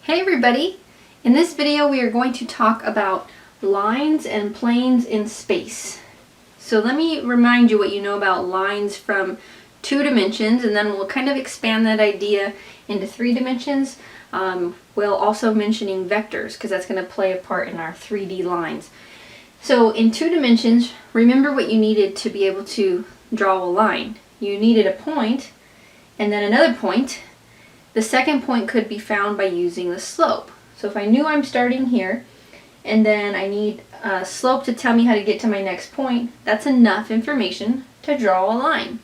Hey everybody! In this video we are going to talk about lines and planes in space. So let me remind you what you know about lines from 2 dimensions, and then we'll kind of expand that idea into 3 dimensions. We'll also mentioning vectors because that's going to play a part in our 3D lines. So in 2 dimensions, remember what you needed to be able to draw a line. You needed a point and then another point. The second point could be found by using the slope. So if I knew I'm starting here and then I need a slope to tell me how to get to my next point, that's enough information to draw a line.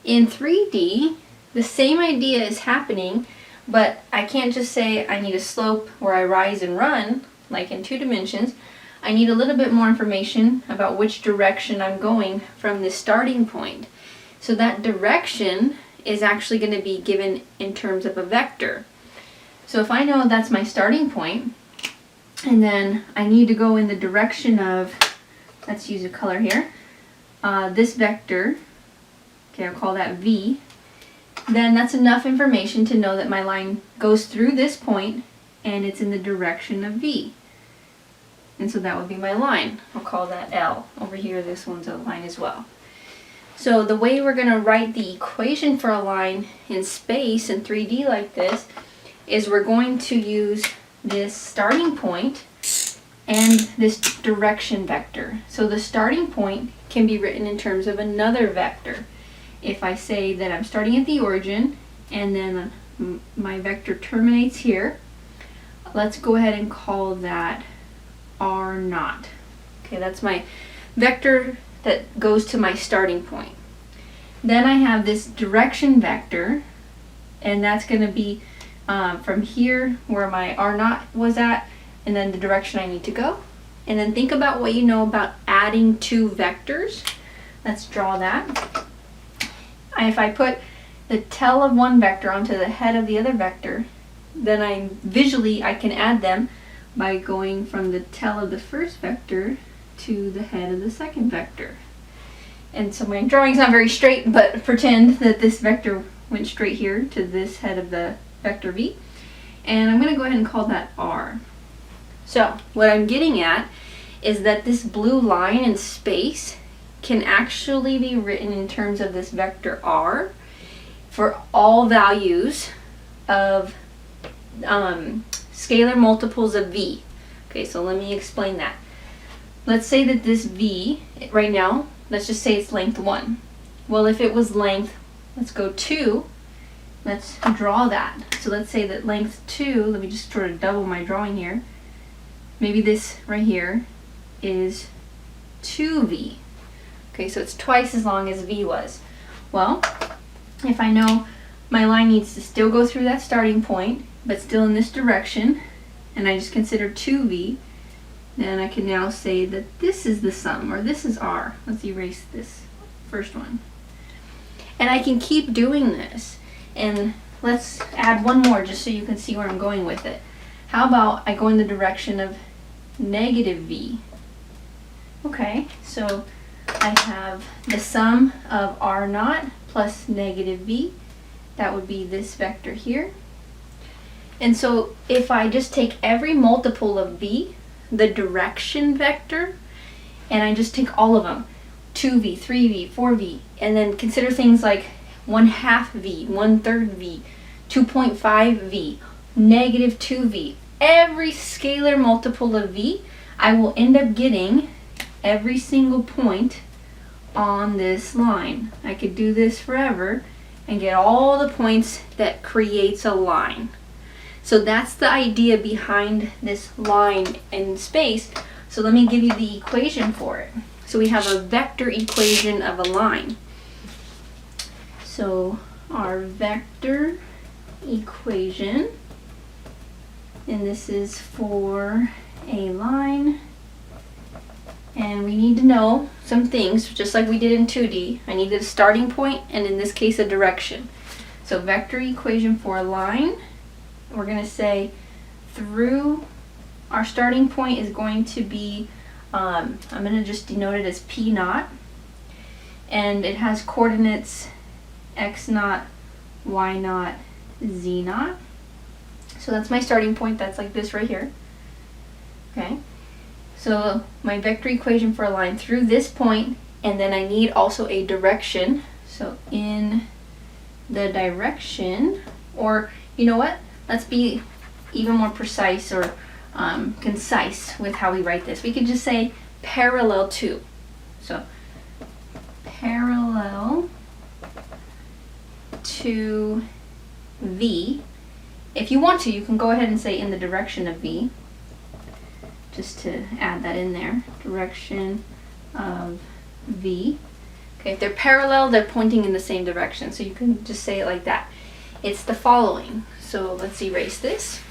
In 3D, the same idea is happening, but I can't just say I need a slope where I rise and run, like in 2 dimensions. I need a little bit more information about which direction I'm going from the starting point. So that direction is actually going to be given in terms of a vector. So if I know that's my starting point, and then I need to go in the direction of, let's use a color here, this vector, okay, I'll call that V, then that's enough information to know that my line goes through this point and it's in the direction of V. And so that would be my line. I'll call that L. Over here, this one's a line as well. So the way we're going to write the equation for a line in space in 3D like this is we're going to use this starting point and this direction vector. So the starting point can be written in terms of another vector. If I say that I'm starting at the origin and then my vector terminates here, let's go ahead and call that R0. Okay, that's my vector that goes to my starting point. Then I have this direction vector, and that's going to be from here where my R0 was at, and then the direction I need to go. And then think about what you know about adding 2 vectors. Let's draw that. If I put the tail of one vector onto the head of the other vector, then I can add them by going from the tail of the first vector to the head of the second vector. And so my drawing's not very straight, but pretend that this vector went straight here to this head of the vector V. And I'm going to go ahead and call that R. So what I'm getting at is that this blue line in space can actually be written in terms of this vector R for all values of scalar multiples of V. Okay, so let me explain that. Let's say that this V, right now, let's just say it's length 1. Well, if it was length, let's go 2, let's draw that. So let's say that length 2, let me just sort of double my drawing here. Maybe this right here is 2V. Okay, so it's twice as long as V was. Well, if I know my line needs to still go through that starting point, but still in this direction, and I just consider 2V, then I can now say that this is the sum, or this is R. Let's erase this first one. And I can keep doing this. And let's add one more just so you can see where I'm going with it. How about I go in the direction of negative V? Okay, so I have the sum of R0 plus negative V. That would be this vector here. And so if I just take every multiple of V, the direction vector, and I just take all of them, 2V, 3V, 4V, and then consider things like 1/2 V, 1/3 V, 2.5 V, negative 2V. Every scalar multiple of V, I will end up getting every single point on this line. I could do this forever and get all the points that creates a line. So that's the idea behind this line in space. So let me give you the equation for it. So we have a vector equation of a line. So our vector equation, and this is for a line, and we need to know some things just like we did in 2D. I needed a starting point, and in this case a direction. So vector equation for a line, we're going to say through our starting point is going to be, I'm going to just denote it as P0, and it has coordinates x0, y0, z0. So So that's my starting point. That's like this right here. Okay. So my vector equation for a line through this point, and then I need also a direction. So in the direction, or you know what? Let's be even more precise or concise with how we write this. We could just say parallel to. So parallel to V. If you want to, you can go ahead and say in the direction of V, just to add that in there, direction of V. Okay, if they're parallel, they're pointing in the same direction, so you can just say it like that. It's the following. So let's erase this.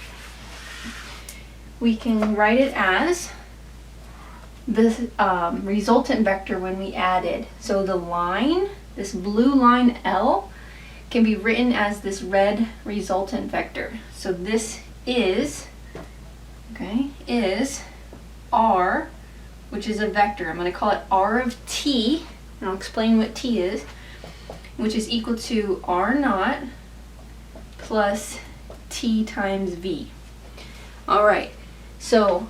We can write it as the resultant vector when we added. So the line, this blue line L, can be written as this red resultant vector. So this is, okay, is R, which is a vector. I'm going to call it R of t, and I'll explain what t is, which is equal to R naught plus t times v. All right, so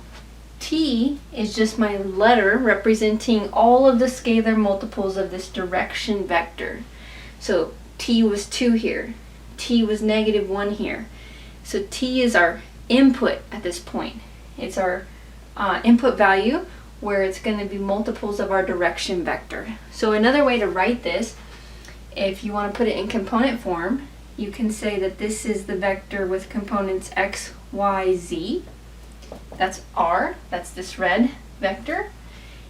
t is just my letter representing all of the scalar multiples of this direction vector. So t was 2 here, t was -1 here. So t is our input at this point. It's our input value where it's going to be multiples of our direction vector. So another way to write this, if you want to put it in component form, you can say that this is the vector with components x, y, z. That's r, that's this red vector.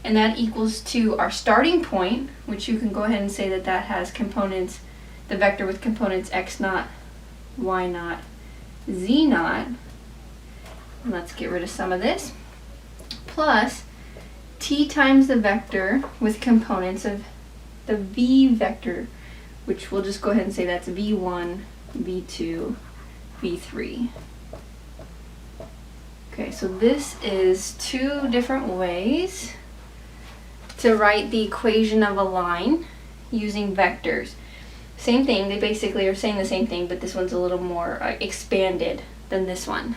And that equals to our starting point, which you can go ahead and say that that has components, the vector with components x naught, y naught, z naught. And let's get rid of some of this. Plus t times the vector with components of the v vector, which we'll just go ahead and say that's v1, v2, v3. Okay, so this is 2 different ways to write the equation of a line using vectors. Same thing, they basically are saying the same thing, but this one's a little more expanded than this one.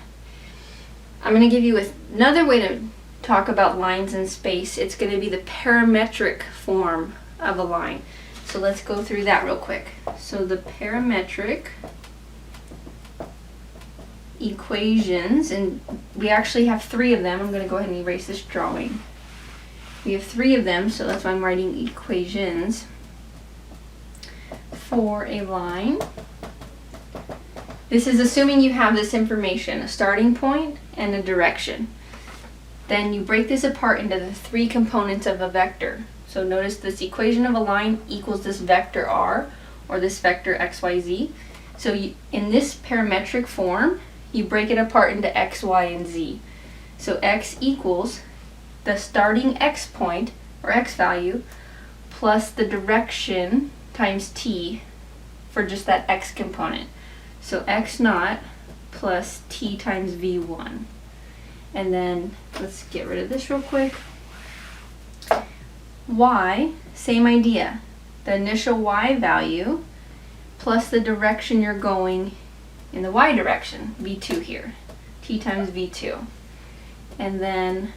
I'm going to give you another way to talk about lines in space. It's going to be the parametric form of a line. So let's go through that real quick. So the parametric equations, and we actually have 3 of them. I'm going to go ahead and erase this drawing. We have 3 of them, so that's why I'm writing equations for a line. This is assuming you have this information, a starting point and a direction. Then you break this apart into the 3 components of a vector. So notice this equation of a line equals this vector r, or this vector x, y, z. So in this parametric form, you break it apart into x, y, and z. So x equals the starting x point, or x value, plus the direction times t for just that x component. So x naught plus t times v1. And then let's get rid of this real quick. Y, same idea. The initial y value plus the direction you're going in the y direction, v2 here, t times v2. And then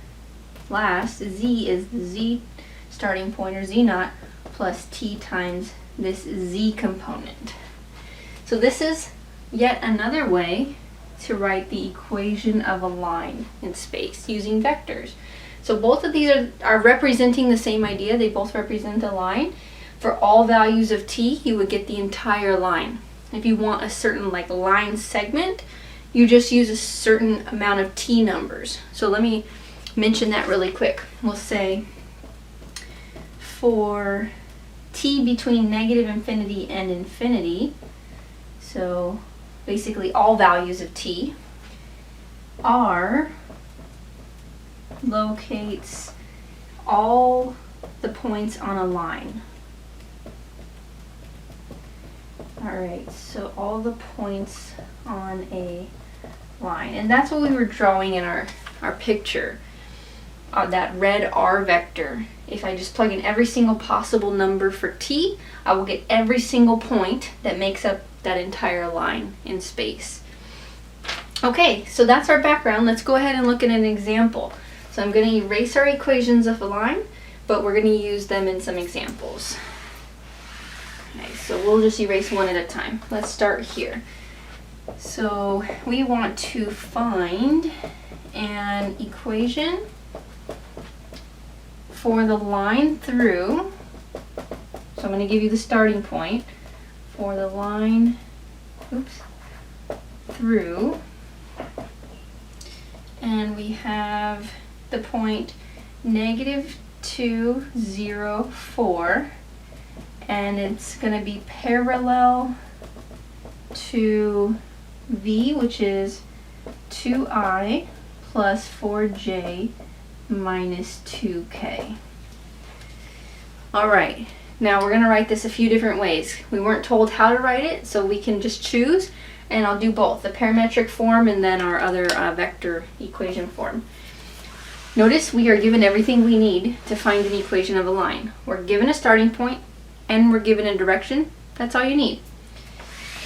last, z is the z starting point, or z naught, plus t times this z component. So this is yet another way to write the equation of a line in space using vectors. So both of these are representing the same idea. They both represent a line. For all values of t, you would get the entire line. If you want a certain line segment, you just use a certain amount of t numbers. So let me mention that really quick. We'll say for t between -infinity and infinity, so basically all values of t, R locates all the points on a line. Alright, so all the points on a line. And that's what we were drawing in our picture. That red R vector. If I just plug in every single possible number for t, I will get every single point that makes up that entire line in space. Okay, so that's our background. Let's go ahead and look at an example. So I'm going to erase our equations of a line, but we're going to use them in some examples. Okay, so we'll just erase one at a time. Let's start here. So we want to find an equation for the line through, so I'm going to give you the starting point for the line through, and we have the point -2, 0, 4, and it's going to be parallel to V, which is 2I plus 4J minus 2K. All right, now we're going to write this a few different ways. We weren't told how to write it, so we can just choose, and I'll do both, the parametric form and then our other vector equation form. Notice we are given everything we need to find an equation of a line. We're given a starting point and we're given a direction. That's all you need.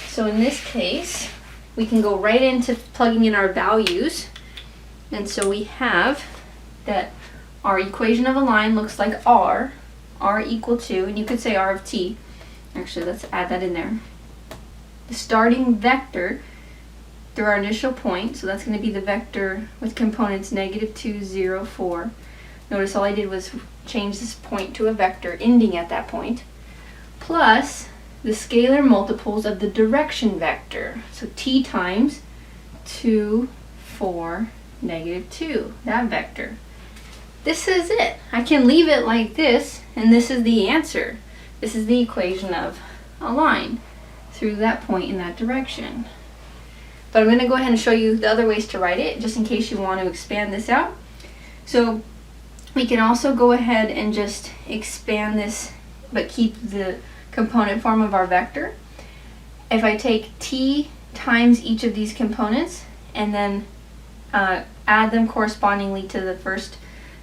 So in this case, we can go right into plugging in our values. And so we have that our equation of a line looks like R equal to, and you could say R of t. Actually, let's add that in there. The starting vector through our initial point, so that's going to be the vector with components -2, 0, 4. Notice all I did was change this point to a vector ending at that point, plus the scalar multiples of the direction vector. So t times 2, 4, -2, that vector. This is it. I can leave it like this, and this is the answer. This is the equation of a line through that point in that direction. But I'm going to go ahead and show you the other ways to write it, just in case you want to expand this out. So we can also go ahead and just expand this, but keep the component form of our vector. If I take t times each of these components and then add them correspondingly to the first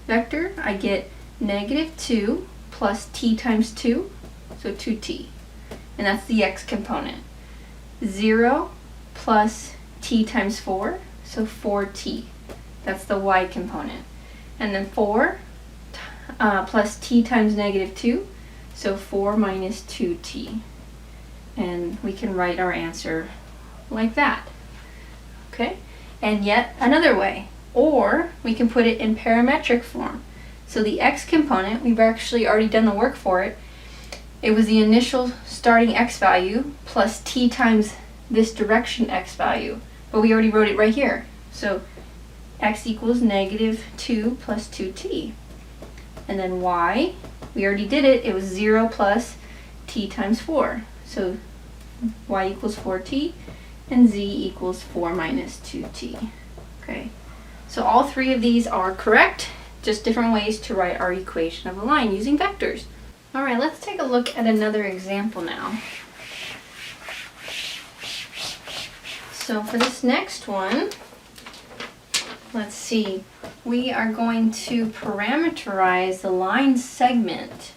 vector, I get -2 plus t times 2, so 2t. And that's the x component. 0 plus t times 4, so 4t. That's the y component. And then 4 plus t times -2, so 4 minus 2t. And we can write our answer like that. Okay? And yet another way. Or we can put it in parametric form. So the x component, we've actually already done the work for it. It was the initial starting x value plus t times this direction x value. But we already wrote it right here. So x equals -2 plus 2t. And then y, we already did it. It was 0 plus t times 4. So y equals 4t, and z equals 4 minus 2t. Okay. So all three of these are correct, just different ways to write our equation of a line using vectors. All right, let's take a look at another example now. So for this next one, let's see, we are going to parameterize the line segment.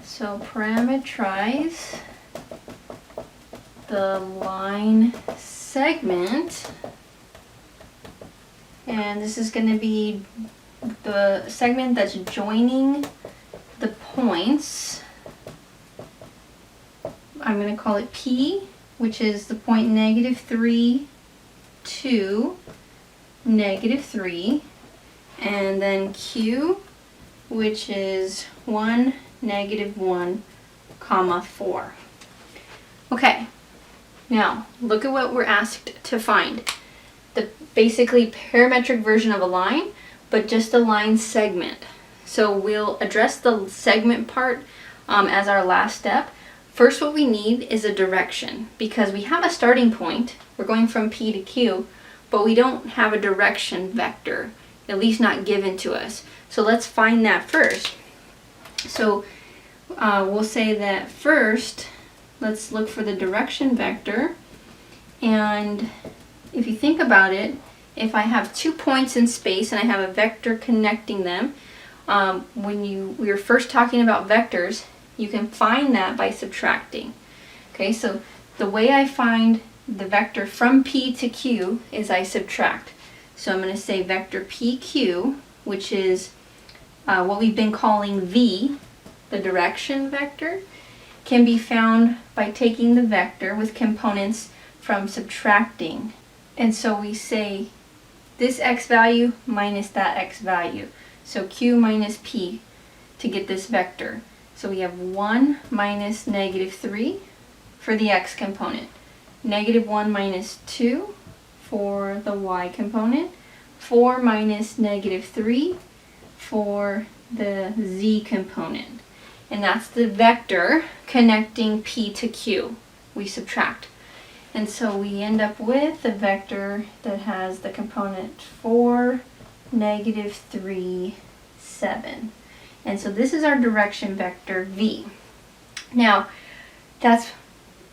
So parameterize the line segment, and this is going to be the segment that's joining the points. I'm going to call it P, which is the point -3, 2, -3, and then Q, which is 1, -1, comma 4. Okay, now look at what we're asked to find. The basically parametric version of a line, but just a line segment. So we'll address the segment part as our last step. First, what we need is a direction, because we have a starting point. We're going from P to Q, but we don't have a direction vector, at least not given to us. So let's find that first. So we'll say that first, let's look for the direction vector. And if you think about it, if I have 2 points in space and I have a vector connecting them, when we were first talking about vectors, you can find that by subtracting. Okay, so the way I find the vector from P to Q is I subtract. So I'm going to say vector PQ, which is what we've been calling V, the direction vector, can be found by taking the vector with components from subtracting. And so we say this x value minus that x value. So Q minus P to get this vector. So we have 1 minus negative 3 for the x component, negative 1 minus 2 for the y component, 4 minus negative 3 for the z component. And that's the vector connecting P to Q. We subtract. And so we end up with the vector that has the component 4, negative 3, 7. And so this is our direction vector V. Now, that's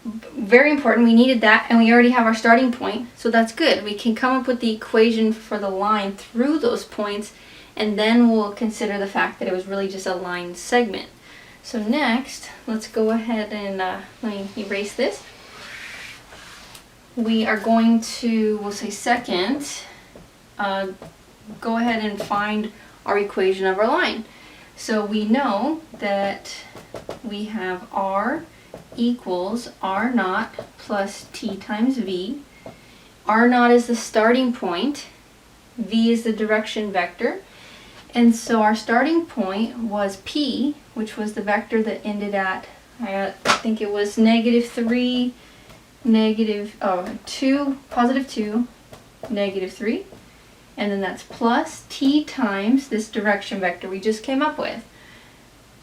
very important. We needed that, and we already have our starting point, so that's good. We can come up with the equation for the line through those points, and then we'll consider the fact that it was really just a line segment. So next, let's go ahead and let me erase this. We are going to, we'll say second, go ahead and find our equation of our line. So we know that we have R equals R naught plus T times V. R naught is the starting point. V is the direction vector. And so our starting point was P, which was the vector that ended at, I think it was negative 3, positive 2, negative 3. And then that's plus T times this direction vector we just came up with,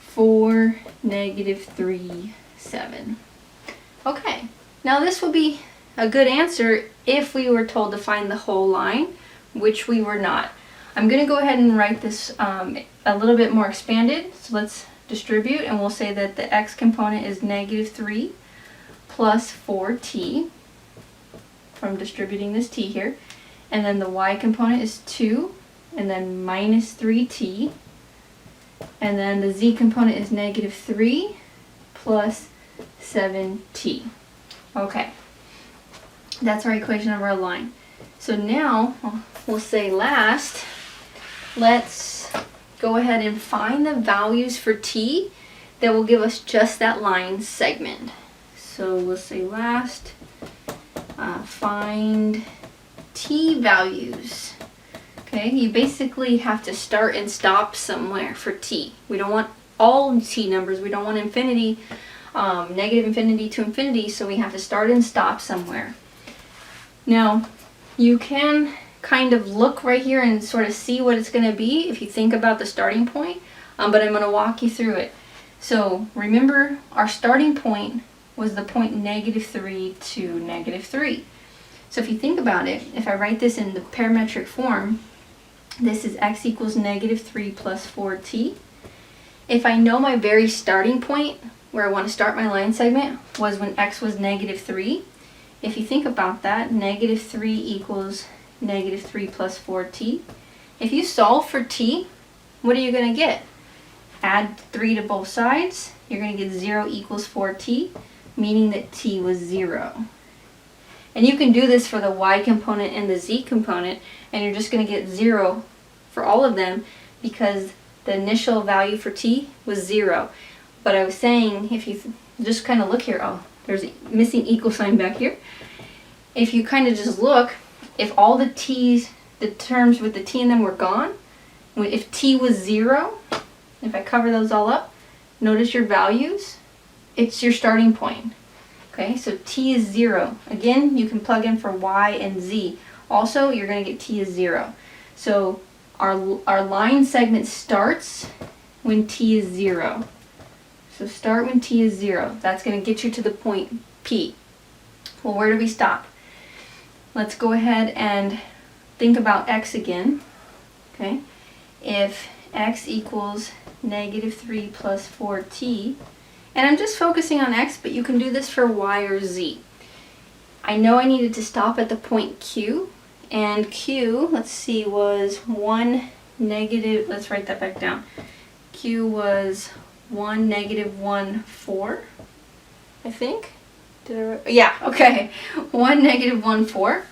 4, negative 3, 7. Okay, now this will be a good answer if we were told to find the whole line, which we were not. I'm going to go ahead and write this a little bit more expanded. So let's distribute, and we'll say that the x component is negative 3 plus 4t from distributing this t here. And then the y component is 2, and then minus 3t. And then the z component is negative 3 plus 7t. Okay, that's our equation of our line. So now we'll say last, let's go ahead and find the values for t that will give us just that line segment. So we'll say last, find t values. Okay, you basically have to start and stop somewhere for t. We don't want all t numbers. We don't want infinity, negative infinity to infinity, so we have to start and stop somewhere. Now, you can kind of look right here and sort of see what it's going to be if you think about the starting point, but I'm going to walk you through it. So remember, our starting point was the point negative 3 to negative 3. So if you think about it, if I write this in the parametric form, this is x equals negative 3 plus 4t. If I know my very starting point, where I want to start my line segment, was when x was negative 3, if you think about that, negative 3 equals negative 3 plus 4t. If you solve for t, what are you going to get? Add 3 to both sides, you're going to get 0 equals 4t, meaning that t was 0. And you can do this for the y component and the z component, and you're just going to get 0 for all of them because the initial value for t was 0. But I was saying, if you just kind of look here, oh, there's a missing equal sign back here. If you kind of just look, if all the t's, the terms with the t in them were gone, if t was 0, if I cover those all up, notice your values, it's your starting point. Okay, so t is 0. Again, you can plug in for y and z. Also, you're going to get t is 0. So our line segment starts when t is 0. So start when t is 0. That's going to get you to the point P. Well, where do we stop? Let's go ahead and think about x again. Okay, if x equals negative 3 plus 4t, and I'm just focusing on x, but you can do this for y or z. I know I needed to stop at the point Q, and Q, let's see, was 1 negative, let's write that back down. Q was 1 negative 1 4, I think. Yeah, okay. 1, negative 1, 4.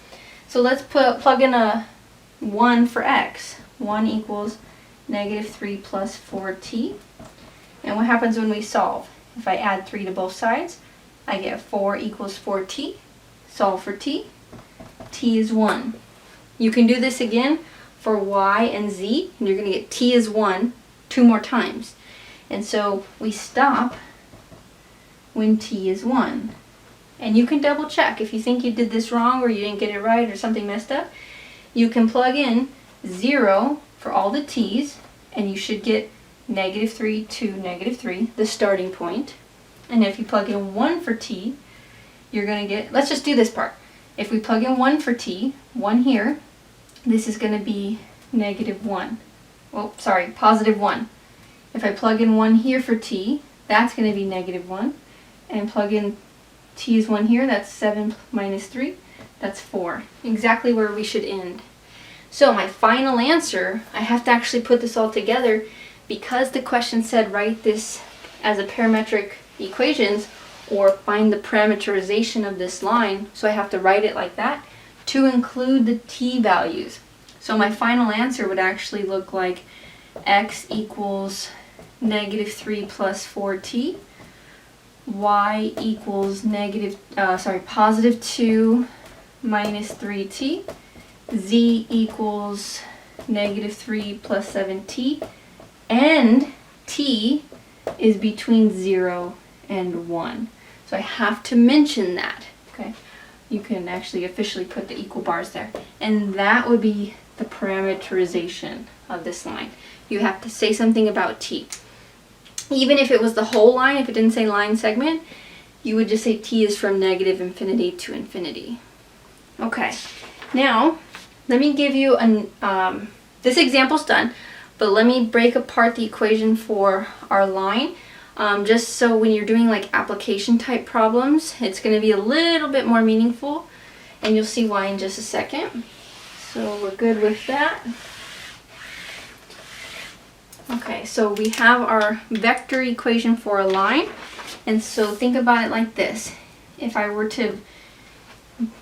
So let's plug in a 1 for x. 1 equals negative 3 plus 4t. And what happens when we solve? If I add 3 to both sides, I get 4 equals 4t. Solve for t. T is 1. You can do this again for y and z, and you're going to get t is 1 2 more times. And so we stop when t is 1. And you can double check. If you think you did this wrong or you didn't get it right or something messed up, you can plug in 0 for all the t's, and you should get negative 3 to negative 3, the starting point. And if you plug in 1 for t, you're going to get, let's just do this part. If we plug in 1 for t, 1 here, this is going to be negative 1. Oh, sorry, positive 1. If I plug in 1 here for t, that's going to be negative 1. And plug in t is 1 here, that's 7 minus 3, that's 4. Exactly where we should end. So my final answer, I have to actually put this all together because the question said write this as a parametric equations or find the parameterization of this line, so I have to write it like that to include the t values. So my final answer would actually look like x equals negative 3 plus 4t, y equals positive 2 minus 3t, z equals negative 3 plus 7t, and t is between 0 and 1. So I have to mention that, okay? You can actually officially put the equal bars there. And that would be the parameterization of this line. You have to say something about t. Even if it was the whole line, if it didn't say line segment, you would just say t is from negative infinity to infinity. Okay, now let me give you this example's done, but let me break apart the equation for our line. Just so when you're doing like application type problems, it's going to be a little bit more meaningful, and you'll see why in just a second. So we're good with that. Okay, so we have our vector equation for a line, and so think about it like this. If I were to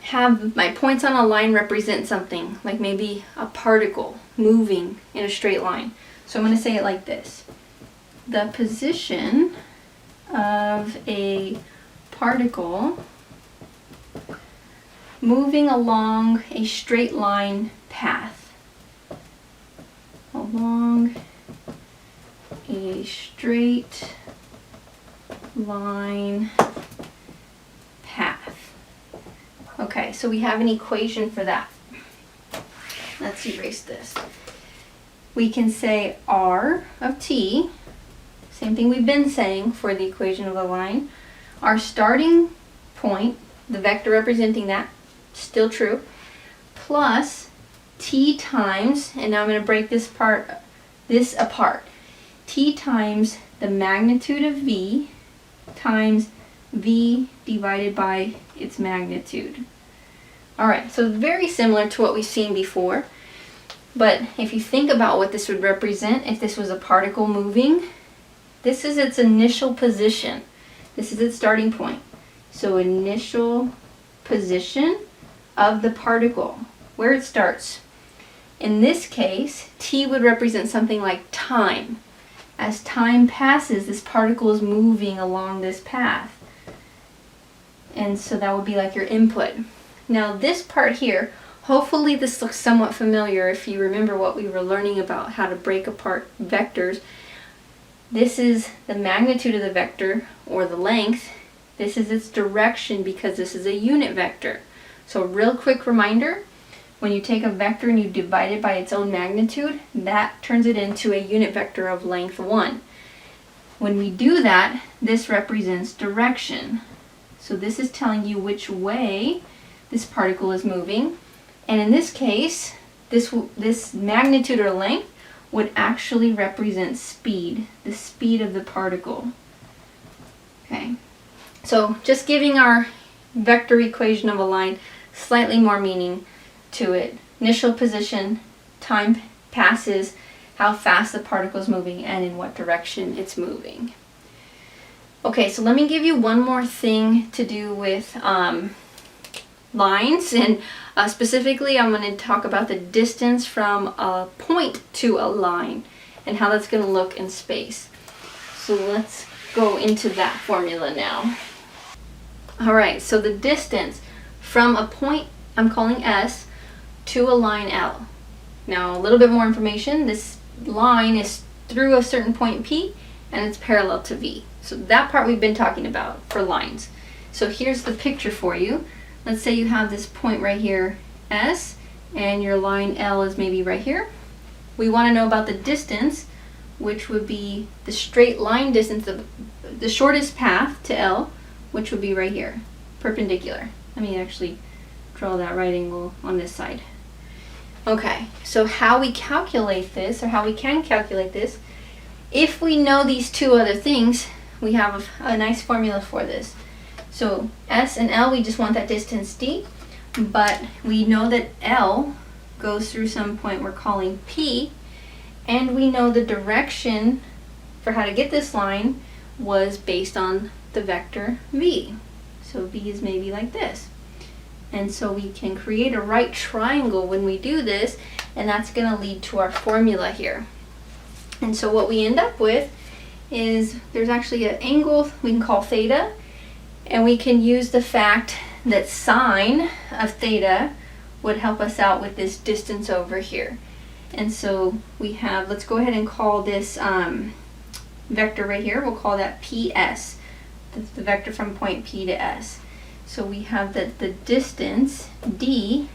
have my points on a line represent something, like maybe a particle moving in a straight line. So I'm going to say it like this. The position of a particle moving along a straight line path. Along a straight line path. Okay, so we have an equation for that. Let's erase this. We can say r of t, same thing we've been saying for the equation of a line. Our starting point, the vector representing that, still true, plus t times, and now I'm going to break this apart, t times the magnitude of v times v divided by its magnitude. Alright, so very similar to what we've seen before, but if you think about what this would represent, if this was a particle moving, this is its initial position. This is its starting point. So initial position of the particle, where it starts. In this case, t would represent something like time. As time passes, this particle is moving along this path. And so that would be like your input. Now this part here, hopefully this looks somewhat familiar if you remember what we were learning about how to break apart vectors. This is the magnitude of the vector, or the length. This is its direction because this is a unit vector. So real quick reminder, when you take a vector and you divide it by its own magnitude, that turns it into a unit vector of length 1. When we do that, this represents direction. So this is telling you which way this particle is moving. And in this case, this magnitude or length would actually represent speed, the speed of the particle. Okay, so just giving our vector equation of a line slightly more meaning to it. Initial position, time passes, how fast the particle is moving, and in what direction it's moving. Okay, so let me give you one more thing to do with lines, and specifically I'm going to talk about the distance from a point to a line and how that's going to look in space. So let's go into that formula now. Alright, so the distance from a point I'm calling S to a line L. Now a little bit more information. This line is through a certain point P and it's parallel to V. So that part we've been talking about for lines. So here's the picture for you. Let's say you have this point right here, S, and your line L is maybe right here. We want to know about the distance, which would be the straight line distance of the shortest path to L, which would be right here, perpendicular. Let me actually draw that right angle on this side. Okay, so how we calculate this, or how we can calculate this, if we know these two other things, we have a nice formula for this. So S and L, we just want that distance D, but we know that L goes through some point we're calling P, and we know the direction for how to get this line was based on the vector V. So V is maybe like this. And so we can create a right triangle when we do this, and that's going to lead to our formula here. And so what we end up with is there's actually an angle we can call theta, and we can use the fact that sine of theta would help us out with this distance over here. And so we have, let's go ahead and call this vector right here, we'll call that PS. That's the vector from point P to S. So we have that the distance D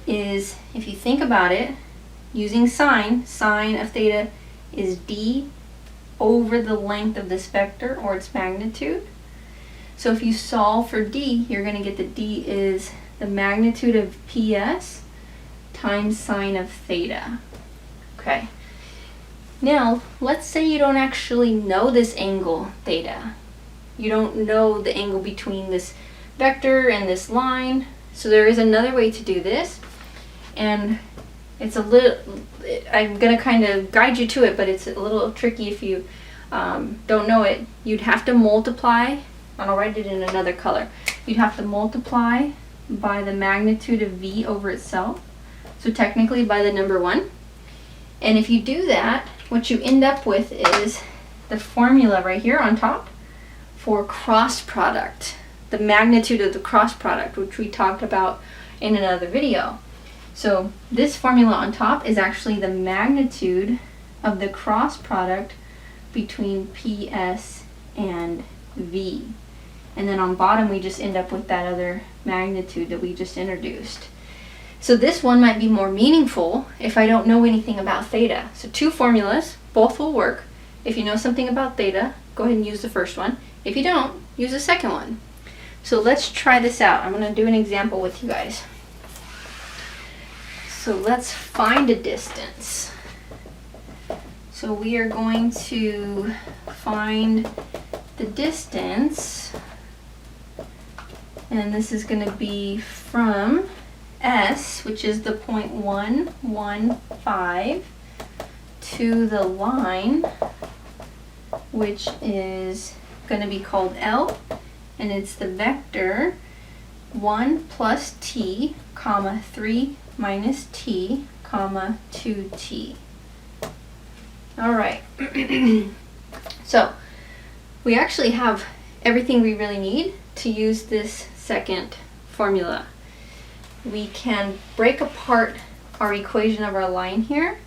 is, if you think about it, using sine of theta is D over the length of this vector, or its magnitude. So if you solve for D, you're going to get that D is the magnitude of PS times sine of theta. Okay. Now, let's say you don't actually know this angle theta. You don't know the angle between this vector and this line. So there is another way to do this. And it's a little, I'm going to kind of guide you to it, but it's a little tricky if you don't know it. You'd have to multiply, and I'll write it in another color. You'd have to multiply by the magnitude of V over itself. So technically by the number 1. And if you do that, what you end up with is the formula right here on top for cross product, the magnitude of the cross product, which we talked about in another video. So this formula on top is actually the magnitude of the cross product between PS and V. And then on bottom we just end up with that other magnitude that we just introduced. So this one might be more meaningful if I don't know anything about theta. So two formulas, both will work. If you know something about theta, go ahead and use the first one. If you don't, use the second one. So let's try this out. I'm going to do an example with you guys. So let's find a distance. So we are going to find the distance, and this is going to be from S, which is the point 1, 1, 5, to the line, which is going to be called L, and it's the vector 1 plus t, comma 3 minus t, comma 2t. All right. So we actually have everything we really need to use this second formula. We can break apart our equation of our line here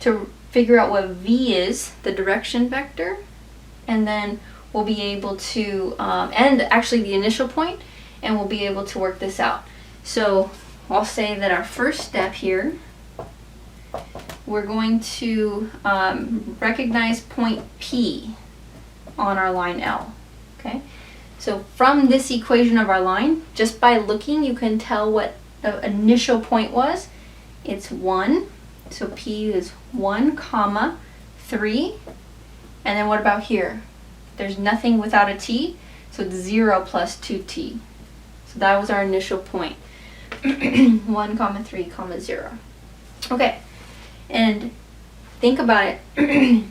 to figure out what V is, the direction vector, and then we'll be able to, and actually the initial point, and we'll be able to work this out. So I'll say that our first step here, we're going to recognize point P on our line L. Okay, so from this equation of our line, just by looking, you can tell what the initial point was. It's 1, so P is 1, comma 3, and then what about here? There's nothing without a t, so it's 0 plus 2t. So that was our initial point. 1, comma 3, comma 0. Okay, and think about it.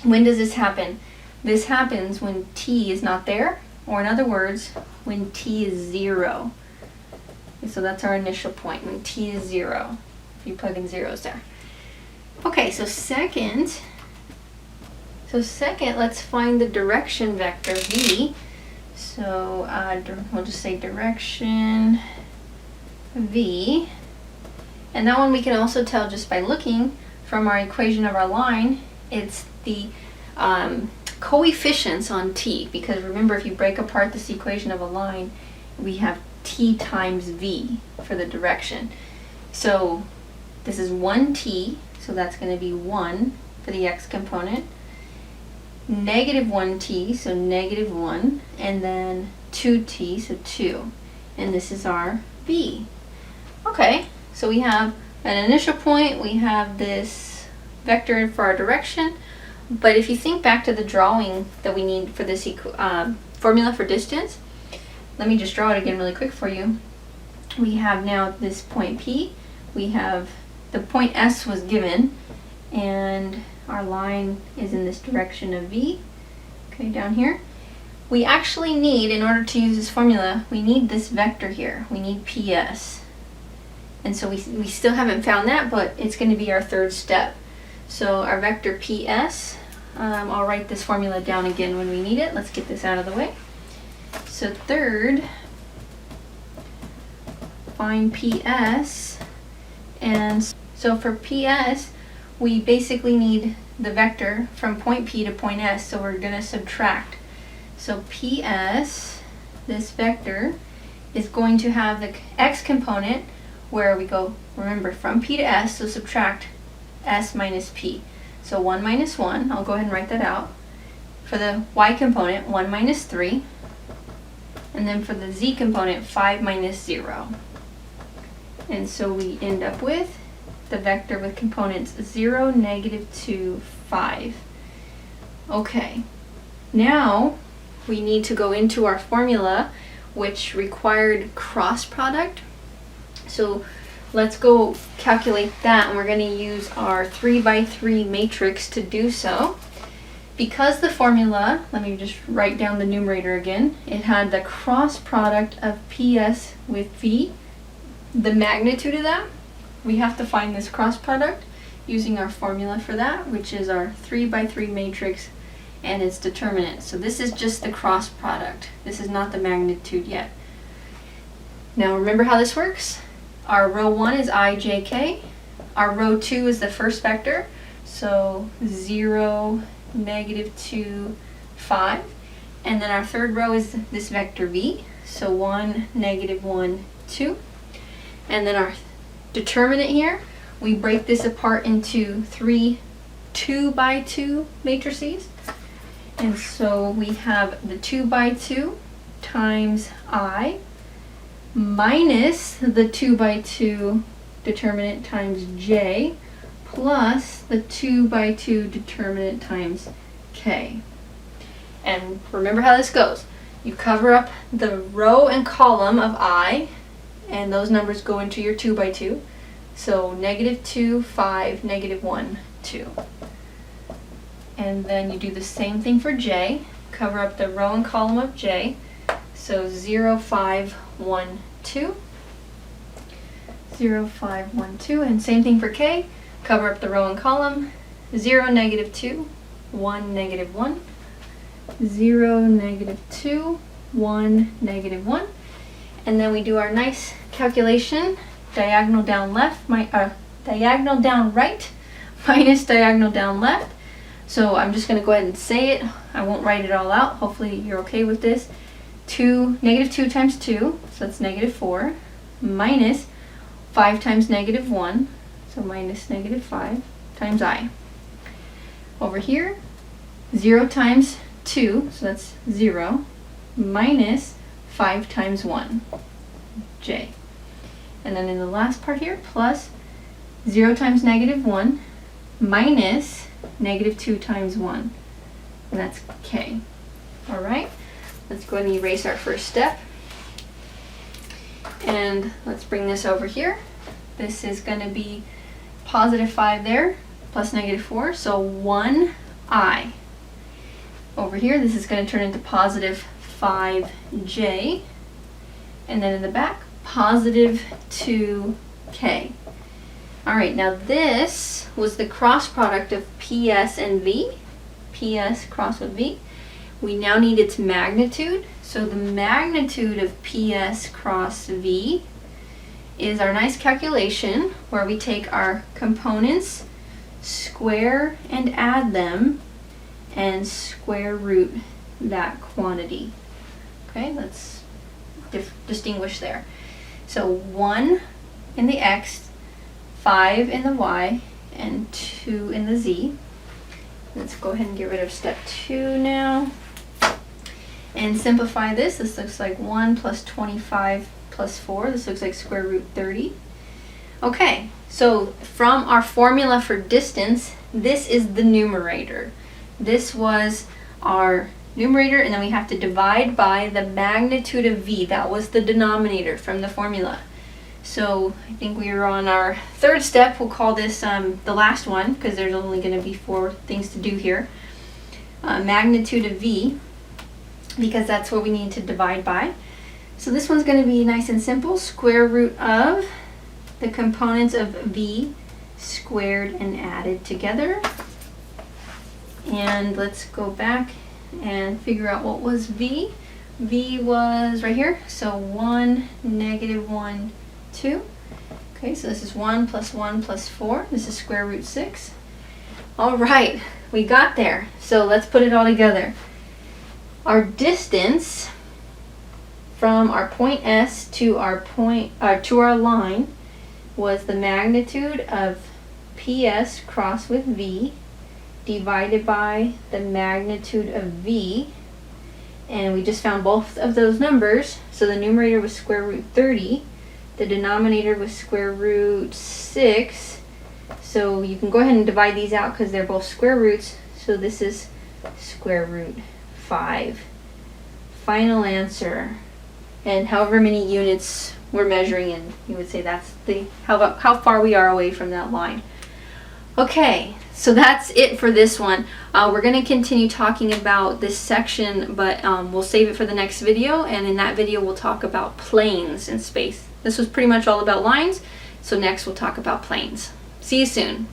When does this happen? This happens when t is not there, or in other words, when t is 0. Okay, so that's our initial point, when t is 0, if you plug in zeros there. Okay, so second, let's find the direction vector v. So we'll just say direction v. And that one we can also tell just by looking from our equation of our line. It's the coefficients on t, because remember, if you break apart this equation of a line, we have t times v for the direction. So this is 1t, so that's going to be 1 for the x component, negative 1t, so negative 1, and then 2t, so 2. And this is our v. Okay, so we have an initial point, we have this vector for our direction, but if you think back to the drawing that we need for this formula for distance, let me just draw it again really quick for you. We have now this point P, we have the point S was given, and our line is in this direction of V, okay, down here. We actually need, in order to use this formula, we need this vector here. We need PS. And so we still haven't found that, but it's going to be our third step. So our vector PS, I'll write this formula down again when we need it. Let's get this out of the way. So third, find PS. And so for PS, we basically need the vector from point P to point S, so we're going to subtract. So PS, this vector, is going to have the x component where we go, remember, from P to S, so subtract S minus P. So 1 minus 1, I'll go ahead and write that out. For the y component, 1 minus 3. And then for the z component, 5 minus 0. And so we end up with the vector with components 0, negative 2, 5. Okay, now we need to go into our formula, which required cross product. So let's go calculate that, and we're going to use our 3 by 3 matrix to do so. Because the formula, let me just write down the numerator again, it had the cross product of PS with V, the magnitude of that. We have to find this cross product using our formula for that, which is our 3 by 3 matrix and its determinant. So this is just the cross product. This is not the magnitude yet. Now remember how this works? Our row 1 is ijk. Our row 2 is the first vector. So 0, negative 2, 5. And then our third row is this vector v. So 1, negative 1, 2. And then our determinant here, we break this apart into 3 2 by 2 matrices. And so we have the 2 by 2 times I minus the 2 by 2 determinant times j plus the 2 by 2 determinant times k. And remember how this goes. You cover up the row and column of I, and those numbers go into your 2 by 2. So negative 2, 5, negative 1, 2. And then you do the same thing for j. Cover up the row and column of j. So 0, 5, 1, 2. 0, 5, 1, 2. And same thing for k. Cover up the row and column. 0, negative 2, 1, negative 1. 0, negative 2, 1, negative 1. And then we do our nice calculation. Diagonal down left, diagonal down right minus diagonal down left. So I'm just going to go ahead and say it. I won't write it all out. Hopefully you're okay with this. Negative 2 times 2, so that's negative 4, minus 5 times negative 1, so minus negative 5 times I. Over here, 0 times 2, so that's 0, minus 5 times 1, j. And then in the last part here, plus 0 times negative 1, minus negative 2 times 1, and that's k. All right, let's go ahead and erase our first step. And let's bring this over here. This is going to be positive 5 there, plus negative 4, so 1i. Over here, this is going to turn into positive 5j. And then in the back, positive 2k. All right, now this was the cross product of PS and V. PS crossed with V. We now need its magnitude. So the magnitude of PS cross V is our nice calculation where we take our components, square and add them, and square root that quantity. Okay, let's distinguish there. So 1 in the x, 5 in the y, and 2 in the z. Let's go ahead and get rid of step 2 now. And simplify this. This looks like 1 plus 25 plus 4. This looks like square root 30. Okay, so from our formula for distance, this is the numerator. This was our numerator, and then we have to divide by the magnitude of v. That was the denominator from the formula. So I think we are on our third step. We'll call this the last one because there's only going to be 4 things to do here. Magnitude of v, because that's what we need to divide by. So this one's going to be nice and simple. Square root of the components of v squared and added together. And let's go back and figure out what was v. V was right here. So 1, negative 1, 2. Okay, so this is 1 plus 1 plus 4. This is square root 6. All right, we got there. So let's put it all together. Our distance from our point S to our line was the magnitude of PS crossed with V divided by the magnitude of V, and we just found both of those numbers. So the numerator was square root 30, the denominator was square root 6. So you can go ahead and divide these out because they're both square roots. So this is square root 5. Final answer. And however many units we're measuring in, you would say that's how far we are away from that line. Okay, so that's it for this one. We're going to continue talking about this section, but we'll save it for the next video, and in that video we'll talk about planes in space. This was pretty much all about lines, so next we'll talk about planes. See you soon.